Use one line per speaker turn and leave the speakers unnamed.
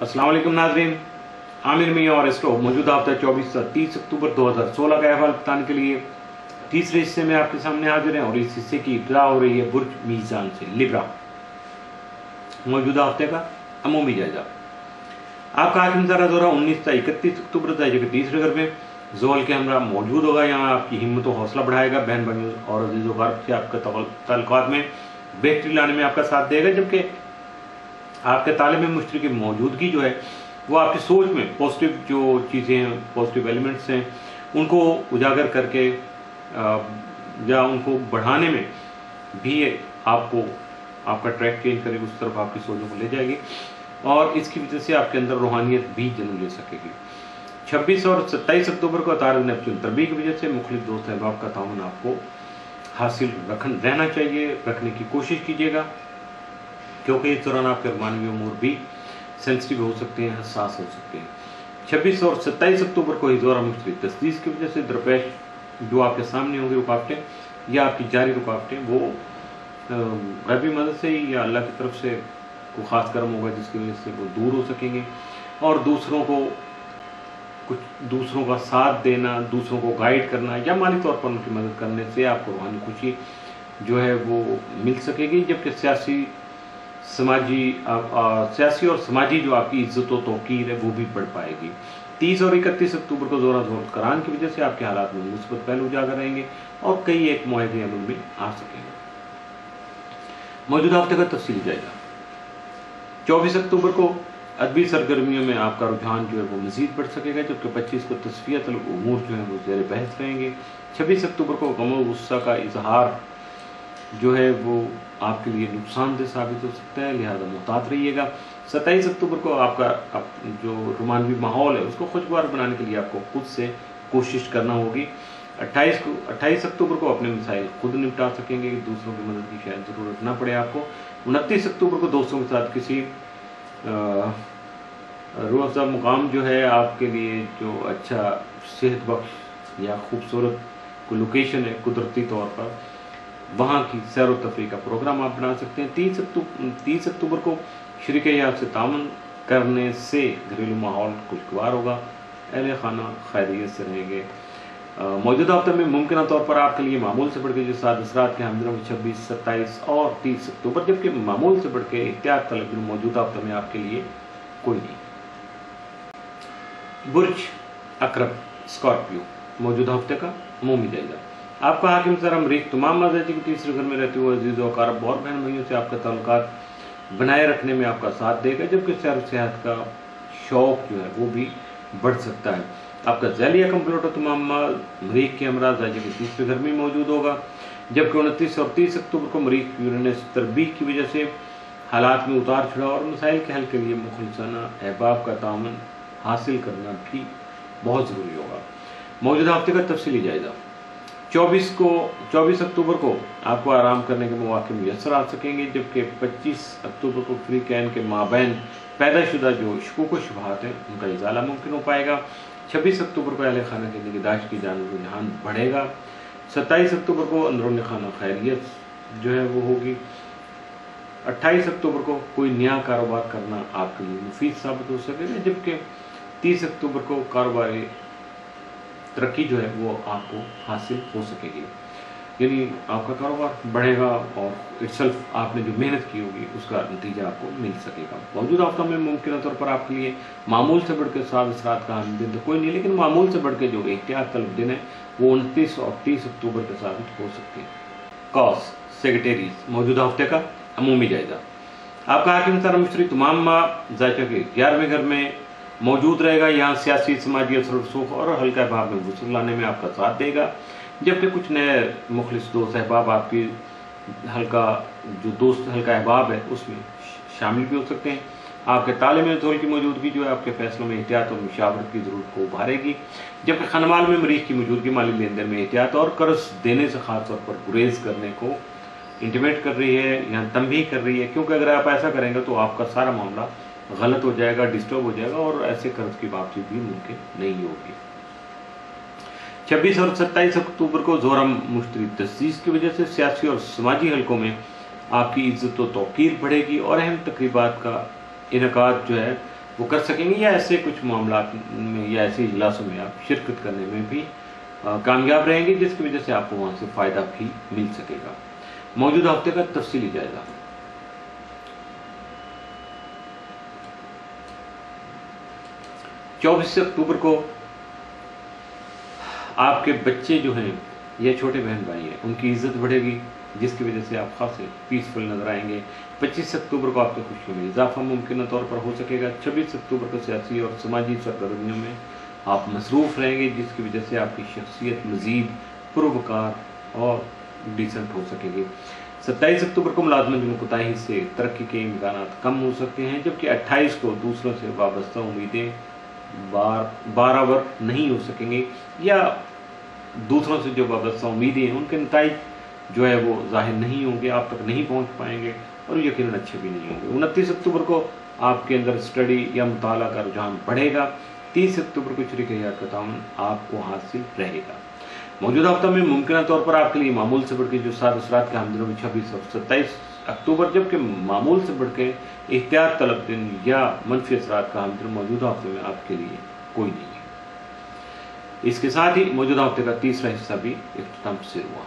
अस्सलाम वालेकुम नाज़रीन, आमिर मियां और स्टो मौजूदा हफ्ता 24 से 30 अक्टूबर 2016 का अहवाल बताने के लिए तीसरे हिस्से में आपके सामने हाजिर हैं और इस हिस्से की इब्तिदा हो रही है बुर्ज मीज़ान से। लिब्रा मौजूदा हफ्ते का अमूमी जायजा। आपका आखिरी सारा दौरा 19 से 31 अक्टूबर तक के तीसरे घर में जोल के हमरा मौजूद होगा। यहाँ आपकी हिम्मत और हौसला बढ़ाएगा, बहन भाइयों और अजीज़ो गर्ब से आपके ताल्लुकात में बेहतरी लाने में आपका साथ देगा, जबकि आपके ताले में मुश्तरी की मौजूदगी जो है वो आपकी सोच में पॉजिटिव जो चीज़ें हैं, पॉजिटिव एलिमेंट्स हैं, उनको उजागर करके या उनको बढ़ाने में भी आपको आपका ट्रैक चेंज करेगी, उस तरफ आपकी सोचों को ले जाएगी और इसकी वजह से आपके अंदर रूहानियत भी जन्म ले सकेगी। 26 और 27 अक्टूबर को तारक नेपच्यून तरबी की वजह से मुख्तलिफ दोस्त अहबाब का ताउन आपको हासिल रहना चाहिए, रखने की कोशिश कीजिएगा, क्योंकि इस दौरान आपके मानवीय उमूर भी सेंसिटिव हो सकते हैं, हसास हो सकते हैं। 26 और 27 अक्टूबर को इस दौरान मुख्तलिफ तस्दीस की वजह से दरपेश जो आपके सामने होंगी रुकावटें या आपकी जारी रुकावटें, वो गैबी मदद से या अल्लाह की तरफ से कोई ख़ास कर्म होगा जिसकी वजह से वो दूर हो सकेंगे और दूसरों का साथ देना, दूसरों को गाइड करना या माली तौर पर उनकी मदद करने से आपको रूहानी खुशी जो है वो मिल सकेगी, जबकि सियासी और समाजी जो आपकी इज्जत और तौकीर है वो भी बढ़ पाएगी। 30 और 31 अक्टूबर को ज़ोरा करान की वजह से आपके हालात में मुस्बत पहलू उजागर रहेंगे और कई एक मुआहदे अमल में आ सकेंगे। मौजूदा हफ्ते का तफसीली जायजा। 24 अक्टूबर को अदबी सरगर्मियों में आपका रुझान जो है वो मजीद बढ़ सकेगा, जबकि 25 को तस्फियतुल उमूर जो है वो ज़ेर बहस रहेंगे। 26 अक्टूबर को गम और गुस्सा का इजहार जो है वो आपके लिए नुकसानदेह साबित हो सकता है, लिहाजा मुहतात रहिएगा। 27 अक्टूबर को आपका जो रोमानवी माहौल है उसको खुशगवार बनाने के लिए आपको खुद से कोशिश करना होगी। 28 अक्टूबर को अपने मसाइल खुद निपटा सकेंगे, दूसरों की मदद की शायद ज़रूरत ना पड़े आपको। 29 अक्टूबर को दोस्तों के साथ किसी रूह अफ़ज़ा मुकाम जो है आपके लिए जो अच्छा सेहत बख्श या खूबसूरत कोई लोकेशन है कुदरती तौर पर, वहाँ की सैर व तफरीह का प्रोग्राम आप बना सकते हैं। 30 अक्टूबर को शरीक हयात से तावन करने से घरेलू माहौल खुशगवार होगा, अहले खाना खैरियत से रहेंगे। मौजूदा हफ्ते में मुमकिन तौर पर आपके लिए मामूल से बढ़ के जो सात असरात के हमदिनों में 26, 27 और 30 अक्टूबर, जबकि मामूल से बढ़ के एहतियात तलब मौजूदा हफ्ते में आपके लिए कोई नहीं। बुर्ज अकरब स्कॉर्पियो मौजूदा हफ्ते का अमूमी जायजा। आपका हाकिम सर अमरीक तमाम मज़ाजी के तीसरे घर में रहते हुए अजीज़ और कारब और बहन भाइयों से आपका ताल्लुकात बनाए रखने में आपका साथ देगा, जबकि सैर सेहत का शौक जो है वो भी बढ़ सकता है। आपका ज़ैलिया कंप्यूटर तमाम मरीख के हमरा जायजे के तीसरे घर में मौजूद होगा, जबकि 29 और 30 अक्टूबर को मरीख यूरेनस तरबीह की वजह से हालात में उतार चढ़ाव और मसाइल के हल के लिए मुखलिसाना अहबाब का तामन हासिल करना भी बहुत ज़रूरी होगा। मौजूदा हफ्ते का तफसीली जायजा। 24 अक्टूबर को आपको आराम करने के मौके मुयसर आ सकेंगे, जबकि 25 अक्टूबर को फ्री कैन के माबैन पैदाशुदा जो शकूक व शुबहात हैं उनका इजाला मुमकिन हो पाएगा। 26 अक्टूबर को अहले खाना की निगहदाश्त की जानब रुझान बढ़ेगा। 27 अक्टूबर को अंदरूनी खाना खैरियत जो है वो होगी। 28 अक्टूबर को कोई नया कारोबार करना आपके लिए मुफीद साबित हो सकेगा, जबकि 30 अक्टूबर को कारोबारी तरक्की जो है वो आपको हासिल हो सकेगी, यानी आपका कारोबार बढ़ेगा और इटसेल्फ आपने जो मेहनत की होगी उसका नतीजा आपको मिल सकेगा। मौजूदा हफ्ता में मुमकिन तौर पर आपके लिए मामूल से बढ़ के सात असरात का दिन तो कोई नहीं, लेकिन मामूल से बढ़ के जो एहतियात तलब दिन है वो 29 और 30 अक्टूबर के साबित हो सकते हैं। कॉस सेक्रेटरीज मौजूदा हफ्ते का अमूमी जायजा। आपका हाकिम सर मुश्तरी तमाम जायजा के 11वें घर में मौजूद रहेगा। यहाँ सियासी, समाजी असर रसूख और हल्का अहबाब में वसूल लाने में आपका साथ देगा, जबकि कुछ नए मुखलिस दोस्त अहबाब आपकी हल्का अहबाब है उसमें शामिल भी हो सकते हैं। आपके ताले में जोल की मौजूदगी जो है आपके फैसलों में एहतियात और मुशावरत की ज़रूरत को उभारेगी, जबकि खनमाल में मरीज की मौजूदगी माली लेन देन में एहतियात और कर्ज देने से खास तौर पर गुरेज करने को इंटीमेट कर रही है, यहाँ तंबीह कर रही है, क्योंकि अगर आप ऐसा करेंगे तो आपका सारा मामला गलत हो जाएगा, डिस्टर्ब हो जाएगा और ऐसे कर्ज की वापसी भी मुमकिन नहीं होगी। 26 और 27 अक्टूबर को ज़ोरम मुश्तरी तस्दीस की वजह से सियासी और समाजी हलकों में आपकी इज्जत व तौकीर बढ़ेगी और अहम तकरीबात का इनकाद जो है वो कर सकेंगे, या ऐसे कुछ मामलात में या ऐसे इजलासों में आप शिरकत करने में भी कामयाब रहेंगे, जिसकी वजह से आपको वहाँ से फ़ायदा भी मिल सकेगा। मौजूदा हफ्ते का तफसीली जायजा। 24 अक्टूबर को आपके बच्चे जो हैं या छोटे बहन भाई हैं, उनकी इज्जत बढ़ेगी, जिसकी वजह से आप खासे पीसफुल नजर आएंगे। 25 अक्टूबर को आपकी खुशियों में इजाफा मुमकिन तौर पर हो सकेगा। 26 अक्टूबर को सियासी और समाजी सरगर्मियों में आप मसरूफ़ रहेंगे, जिसकी वजह से आपकी शख्सियत मज़ीद पुरवकार और डिसेंट हो सकेगी। 27 अक्टूबर को मुलाजमत में कोताही से तरक्की के इम्कान कम हो सकते हैं, जबकि 28 को दूसरों से वाबस्ता उम्मीदें बराबर नहीं हो सकेंगे, या दूसरों से जो वाबस्ता उम्मीदें हैं उनके नताइज जो है वो जाहिर नहीं होंगे, आप तक नहीं पहुंच पाएंगे और यकीनन अच्छे भी नहीं होंगे। 29 अक्टूबर को आपके अंदर स्टडी या मुताला का रुझान बढ़ेगा। 30 अक्टूबर को शरीक हयात का ताउन आपको हासिल रहेगा। मौजूदा हफ्ता में मुमकिन तौर पर आपके लिए मामूल से बढ़ के जो साद असरात का हमदिनों में 26 और 27 अक्टूबर, जबकि मामूल से बढ़ के एहतियात तलब दिन या मनफी असरात का हमदिन मौजूदा हफ्ते में आपके लिए कोई नहीं है। इसके साथ ही मौजूदा हफ्ते का तीसरा हिस्सा भी इख्तिताम से हुआ।